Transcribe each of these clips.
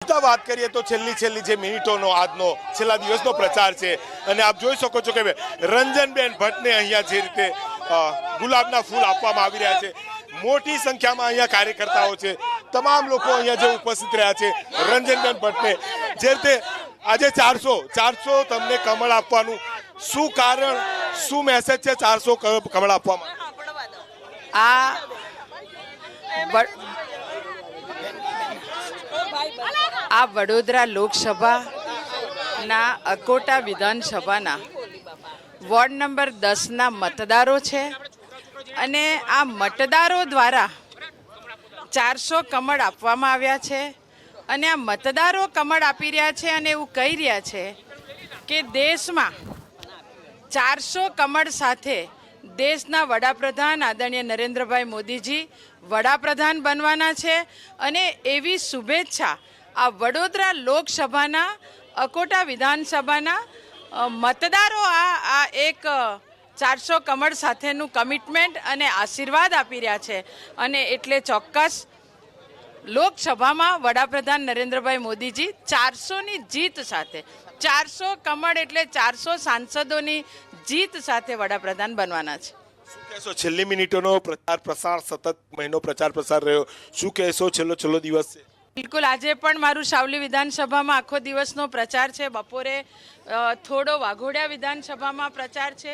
વાત કરીએ તો છેલ્લી જે મિનિટોનો આજનો છેલ્લા દિવસનો પ્રચાર છે અને આપ જોઈ શકો છો કે રંજનબેન ભટ્ટને અહીંયા જે રીતે ગુલાબના ફૂલ આપવામાં આવી રહ્યા છે, મોટી સંખ્યામાં અહીંયા કાર્યકર્તાઓ છે, તમામ લોકો અહીંયા જે ઉપસ્થિત રહ્યા છે રંજનબેન ભટ્ટને જે રીતે આજે 400 તમને કમળ આપવાનું શું કારણ, શું મેસેજ છે 400 કમળ આપવામાં? આ વડોદરા લોકસભાના અકોટા વિધાનસભાના વોર્ડ નંબર 10ના મતદારો છે અને આ મતદારો દ્વારા 400 કમળ આપવામાં આવ્યા છે અને આ મતદારો કમળ આપી રહ્યા છે અને એવું કહી રહ્યા છે કે દેશમાં 400 કમળ સાથે દેશના વડાપ્રધાન આદરણીય નરેન્દ્રભાઈ મોદીજી વડાપ્રધાન બનવાના છે અને એવી શુભેચ્છા આ વડોદરા લોકસભાના અકોટા વિધાનસભાના મતદારો આ એક 400 કમળ સાથેનું કમિટમેન્ટ અને આશીર્વાદ આપી રહ્યા છે અને એટલે ચોક્કસ લોકસભામાં વડાપ્રધાન નરેન્દ્રભાઈ મોદીજી 400ની જીત સાથે 400 કમળ એટલે 400 સાંસદોની જીત સાથે વડાપ્રધાન બનવાના છે. શું કહેશો? છેલ્લી મિનિટોનો પ્રચાર પ્રસાર, સતત મહિનો પ્રચાર પ્રસાર રહ્યો, શું કહેશો? છેલ્લો દિવસ છે. બિલકુલ, આજે પણ મારું સાવલી વિધાનસભામાં આખો દિવસનો પ્રચાર છે, બપોરે થોડો વાઘોડિયા વિધાનસભામાં પ્રચાર છે.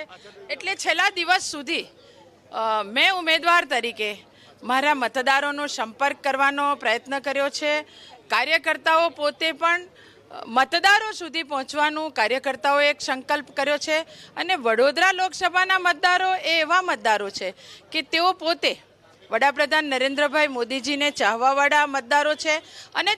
એટલે છેલ્લા દિવસ સુધી મેં ઉમેદવાર તરીકે મારા મતદારોનો સંપર્ક કરવાનો પ્રયત્ન કર્યો છે. કાર્યકર્તાઓ પોતે પણ મતદારો સુધી પહોંચવાનું કાર્યકર્તાઓએ એક સંકલ્પ કર્યો છે અને વડોદરા લોકસભાના મતદારો એ એવા મતદારો છે કે તેઓ પોતે વડાપ્રધાન નરેન્દ્રભાઈ મોદીજીને ચાહવાવાળા મતદારો છે. અને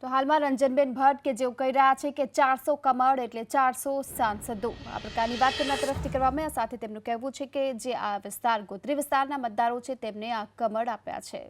તો હાલમાં રંજનબેન ભટ્ટ કે જેઓ કહી રહ્યા છે કે 400 કમળ એટલે 400 સાંસદો, આ પ્રકારની વાત તેમના તરફથી કરવામાં સાથે તેમનું કહેવું છે કે જે આ વિસ્તાર ગોત્રી વિસ્તારના મતદારો છે તેમને આ કમળ આપ્યા છે.